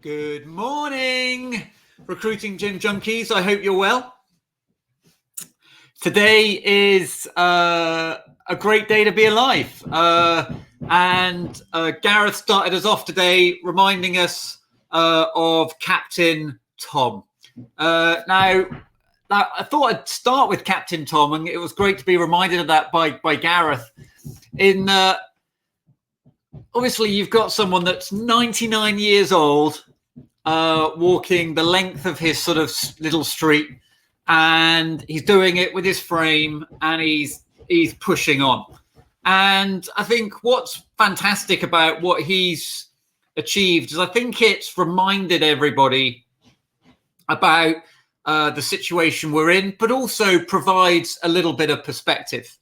Good morning, Recruiting Gym Junkies. I hope you're well. Today is a great day to be alive. And Gareth started us off today reminding us of Captain Tom. Now, I thought I'd start with Captain Tom, and it was great to be reminded of that by Gareth. Obviously, you've got someone that's 99 years old, walking the length of his sort of little street, and he's doing it with his frame, and he's pushing on. And I think what's fantastic about what he's achieved is I think it's reminded everybody about the situation we're in, but also provides a little bit of perspective.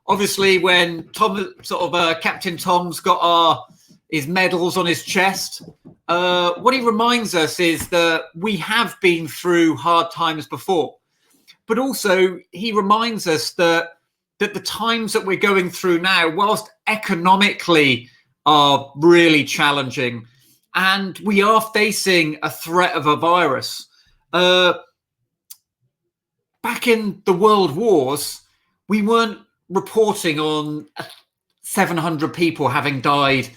Obviously, when Captain Tom's got his medals on his chest, what he reminds us is that we have been through hard times before. But also, he reminds us that the times that we're going through now, whilst economically are really challenging, and we are facing a threat of a virus. Back in the world wars, we weren't reporting on 700 people having died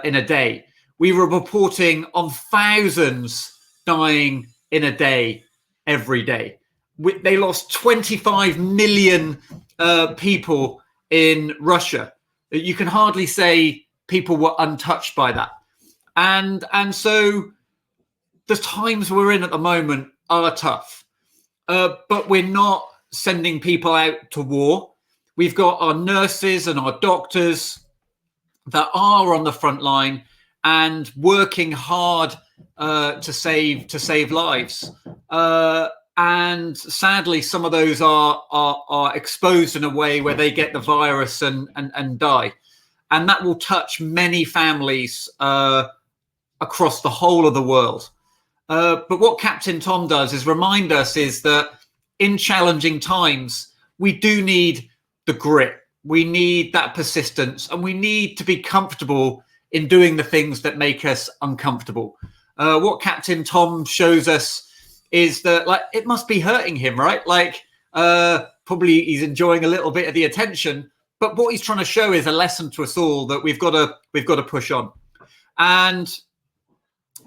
in a day. We were reporting on thousands dying in a day, every day. They lost 25 million people in Russia. You can hardly say people were untouched by that. And so the times we're in at the moment are tough. But we're not sending people out to war. We've got our nurses and our doctors that are on the front line and working hard to save lives. And sadly, some of those are exposed in a way where they get the virus and die. And that will touch many families across the whole of the world. But what Captain Tom does is remind us is that in challenging times, we do need the grit. We need that persistence, and we need to be comfortable in doing the things that make us uncomfortable. What Captain Tom shows us is that, like, it must be hurting him, right? Like, probably he's enjoying a little bit of the attention, but what he's trying to show is a lesson to us all that we've got to push on. And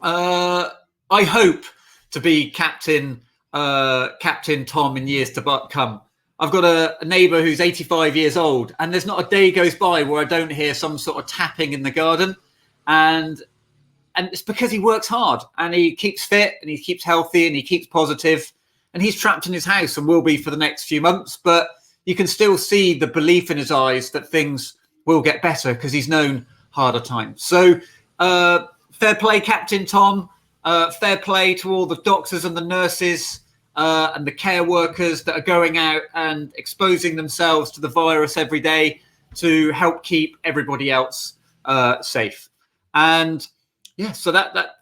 I hope to be Captain Tom in years to come. I've got a neighbour who's 85 years old, and there's not a day goes by where I don't hear some sort of tapping in the garden. And it's because he works hard, and he keeps fit, and he keeps healthy, and he keeps positive. And he's trapped in his house and will be for the next few months. But you can still see the belief in his eyes that things will get better because he's known harder times. So fair play, Captain Tom. Fair play to all the doctors and the nurses and the care workers that are going out and exposing themselves to the virus every day to help keep everybody else safe. And yeah, so that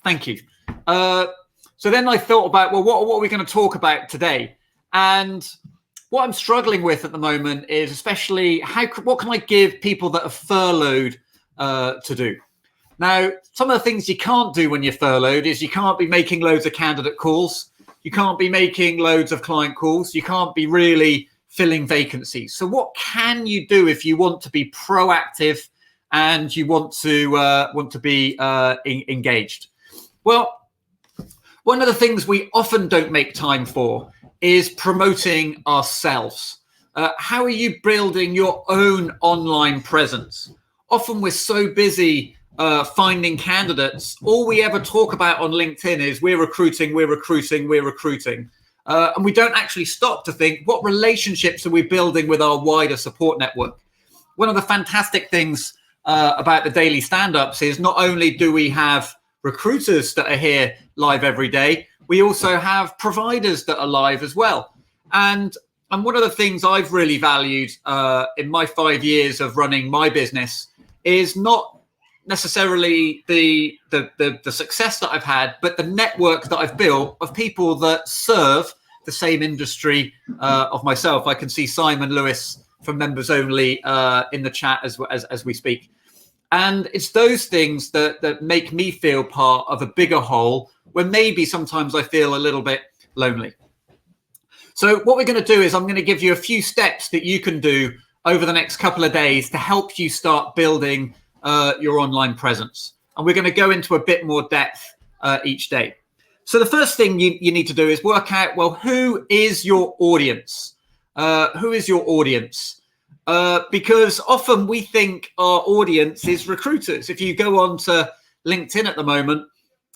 thank you. So then I thought about, well, what are we going to talk about today? And what I'm struggling with at the moment is especially what can I give people that are furloughed to do? Now, some of the things you can't do when you're furloughed is you can't be making loads of candidate calls. You can't be making loads of client calls. You can't be really filling vacancies. So what can you do if you want to be proactive and you want to be engaged? Well, one of the things we often don't make time for is promoting ourselves. How are you building your own online presence? Often we're so busy finding candidates. All we ever talk about on LinkedIn is we're recruiting. And we don't actually stop to think, what relationships are we building with our wider support network? One of the fantastic things about the daily stand-ups is not only do we have recruiters that are here live every day, we also have providers that are live as well. And one of the things I've really valued in my 5 years of running my business is not necessarily the success that I've had, but the network that I've built of people that serve the same industry of myself. I can see Simon Lewis from Members Only in the chat as we speak. And it's those things that make me feel part of a bigger whole when maybe sometimes I feel a little bit lonely. So what we're going to do is I'm going to give you a few steps that you can do over the next couple of days to help you start building your online presence. And we're going to go into a bit more depth each day. So the first thing you need to do is work out, well, who is your audience? Who is your audience? Because often we think our audience is recruiters. If you go on to LinkedIn at the moment,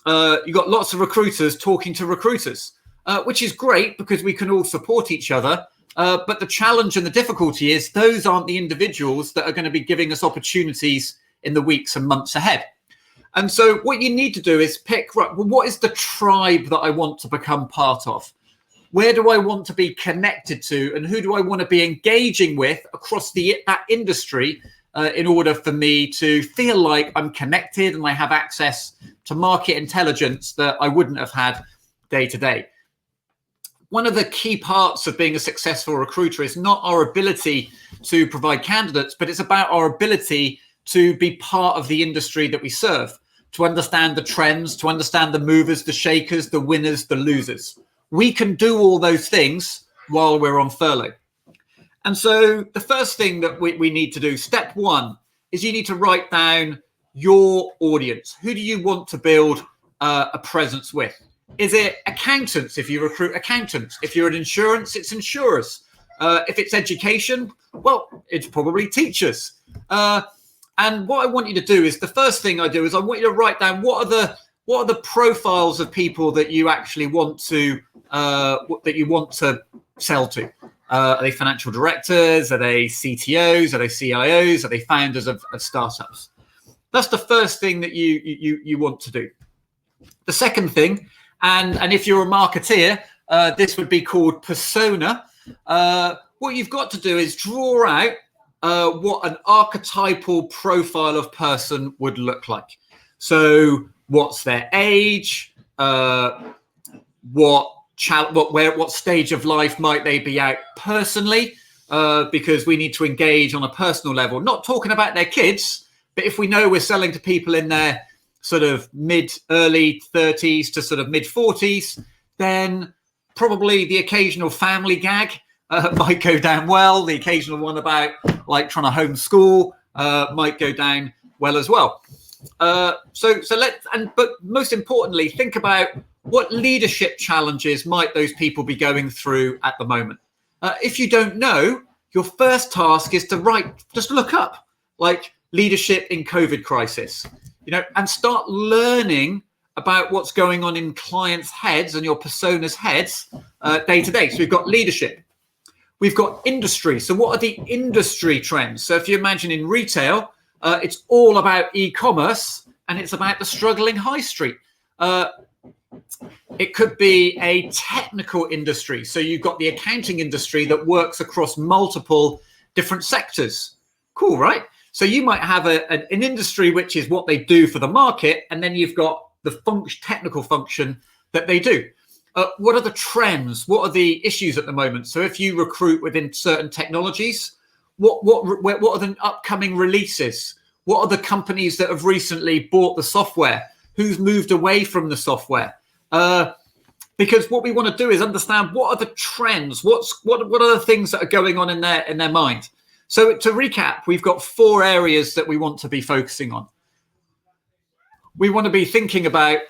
you've got lots of recruiters talking to recruiters, which is great because we can all support each other. But the challenge and the difficulty is those aren't the individuals that are going to be giving us opportunities in the weeks and months ahead. And so what you need to do is pick, right, well, what is the tribe that I want to become part of? Where do I want to be connected to? And who do I want to be engaging with across that industry in order for me to feel like I'm connected and I have access to market intelligence that I wouldn't have had day to day? One of the key parts of being a successful recruiter is not our ability to provide candidates, but it's about our ability to be part of the industry that we serve, to understand the trends, to understand the movers, the shakers, the winners, the losers. We can do all those things while we're on furlough. And so the first thing that we need to do, step one, is you need to write down your audience. Who do you want to build a presence with? Is it accountants if you recruit accountants? If you're in insurance, it's insurers. If it's education, well, it's probably teachers. And what I want you to do is, the first thing I do is I want you to write down what are the profiles of people that you actually want to sell to. Are they financial directors? Are they CTOs? Are they CIOs? Are they founders of startups? That's the first thing that you want to do. The second thing, and if you're a marketeer, this would be called persona. What you've got to do is draw out what an archetypal profile of person would look like. So what's their age? What stage of life might they be at personally? Because we need to engage on a personal level, not talking about their kids, but if we know we're selling to people in their sort of early 30s to sort of mid 40s, then probably the occasional family gag might go down well. The occasional one about like trying to homeschool might go down well as well. But most importantly, think about what leadership challenges might those people be going through at the moment. If you don't know, your first task is to just look up like leadership in COVID crisis, and start learning about what's going on in clients' heads and your persona's heads day to day. So we've got leadership. We've got industry. So what are the industry trends? So if you imagine in retail, it's all about e-commerce and it's about the struggling high street. It could be a technical industry. So you've got the accounting industry that works across multiple different sectors. Cool, right? So you might have an industry, which is what they do for the market. And then you've got the technical function that they do. What are the trends? What are the issues at the moment? So if you recruit within certain technologies, what are the upcoming releases? What are the companies that have recently bought the software? Who's moved away from the software? Because what we want to do is understand what are the trends? What are the things that are going on in their mind? So to recap, we've got 4 areas that we want to be focusing on. We want to be thinking about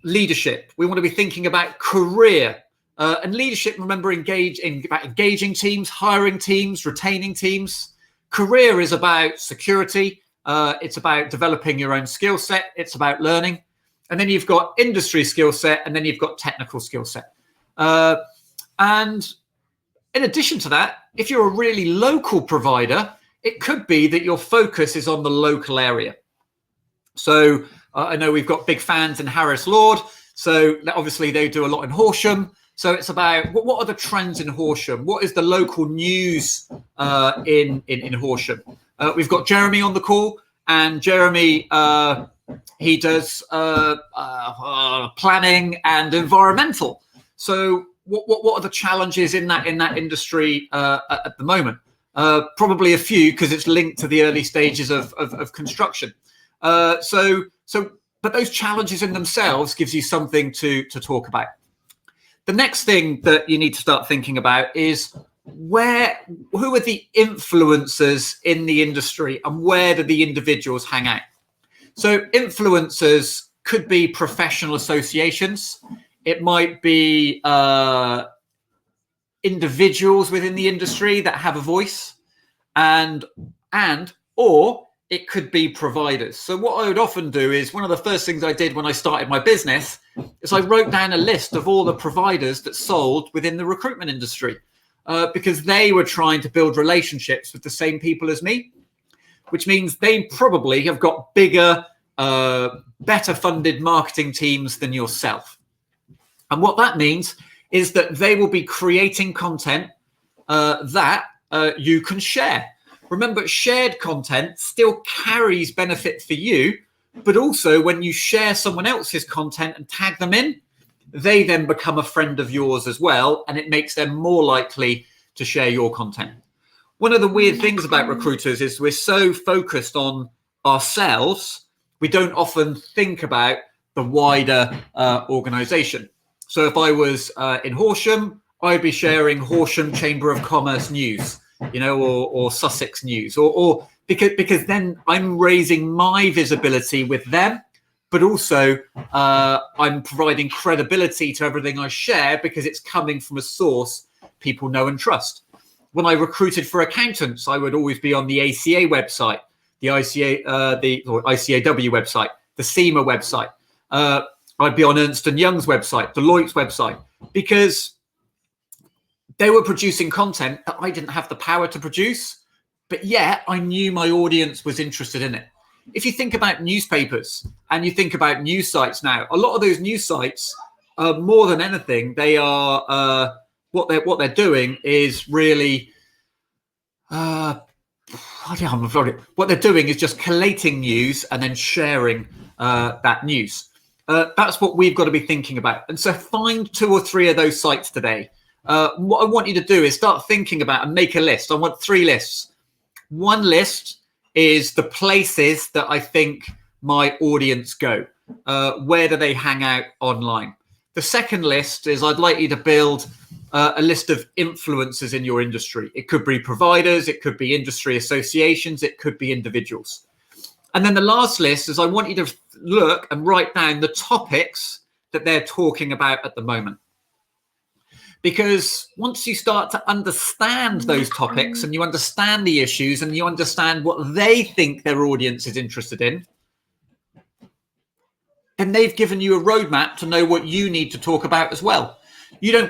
leadership. We want to be thinking about career. And leadership, remember, about engaging teams, hiring teams, retaining teams. Career is about security. It's about developing your own skill set. It's about learning. And then you've got industry skill set, and then you've got technical skill set. And in addition to that, if you're a really local provider, it could be that your focus is on the local area. So I know we've got big fans in Harris Lord. So obviously they do a lot in Horsham. So it's about what are the trends in Horsham? What is the local news in Horsham? We've got Jeremy on the call, and Jeremy, he does planning and environmental. So what are the challenges in that industry at the moment? Probably a few, because it's linked to the early stages of construction. But those challenges in themselves gives you something to talk about. The next thing that you need to start thinking about is who are the influencers in the industry and where do the individuals hang out? So influencers could be professional associations. It might be individuals within the industry that have a voice, or it could be providers. So what I would often do is, one of the first things I did when I started my business is I wrote down a list of all the providers that sold within the recruitment industry, because they were trying to build relationships with the same people as me, which means they probably have got bigger, better funded marketing teams than yourself. And what that means is that they will be creating content that you can share. Remember, shared content still carries benefit for you, but also when you share someone else's content and tag them in, they then become a friend of yours as well, and it makes them more likely to share your content. One of the weird things about recruiters is we're so focused on ourselves, we don't often think about the wider organization. So if I was in Horsham, I'd be sharing Horsham Chamber of Commerce news, or Sussex news, or because then I'm raising my visibility with them, but also I'm providing credibility to everything I share because it's coming from a source people know and trust. When I recruited for accountants, I would always be on the ACA website, the ICAW website, the CIMA website. I'd be on Ernst & Young's website, Deloitte's website, because they were producing content that I didn't have the power to produce, but yet I knew my audience was interested in it. If you think about newspapers and you think about news sites now, a lot of those news sites, more than anything, they are what they're doing is really what they're doing is just collating news and then sharing that news. That's what we've got to be thinking about. And so find 2 or 3 of those sites today. What I want you to do is start thinking about and make a list. I want 3 lists. One list is the places that I think my audience go. Where do they hang out online? The second list is I'd like you to build a list of influencers in your industry. It could be providers, it could be industry associations, it could be individuals. And then the last list is I want you to look and write down the topics that they're talking about at the moment. Because once you start to understand those topics and you understand the issues and you understand what they think their audience is interested in, then they've given you a roadmap to know what you need to talk about as well.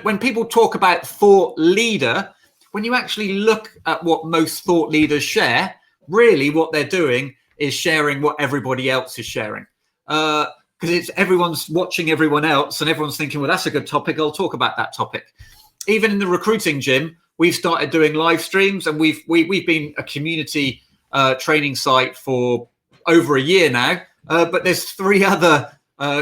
When people talk about thought leader, when you actually look at what most thought leaders share, really what they're doing is sharing what everybody else is sharing. Because everyone's watching everyone else and everyone's thinking, well, that's a good topic, I'll talk about that topic. Even in the recruiting gym, we've started doing live streams, and we've been a community training site for over a year now. But there's 3 other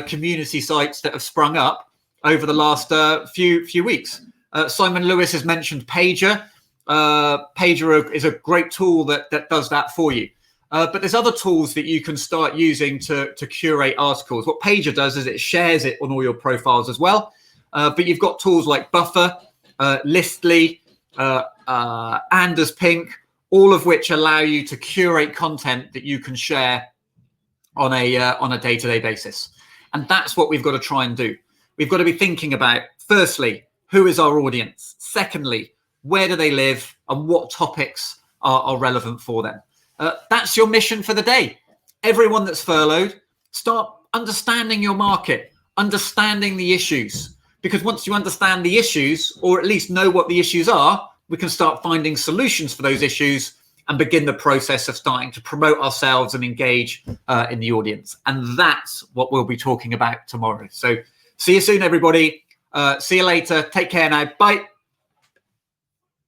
community sites that have sprung up over the last few weeks. Simon Lewis has mentioned Pager. Pager is a great tool that does that for you. But there's other tools that you can start using to curate articles. What Pager does is it shares it on all your profiles as well. But you've got tools like Buffer, Listly, Anders Pink, all of which allow you to curate content that you can share on a day-to-day basis. And that's what we've got to try and do. We've got to be thinking about, firstly, who is our audience? Secondly, where do they live and what topics are relevant for them? That's your mission for the day. Everyone that's furloughed, start understanding your market, understanding the issues. Because once you understand the issues, or at least know what the issues are, we can start finding solutions for those issues and begin the process of starting to promote ourselves and engage in the audience. And that's what we'll be talking about tomorrow. So see you soon, everybody. See you later. Take care now. Bye.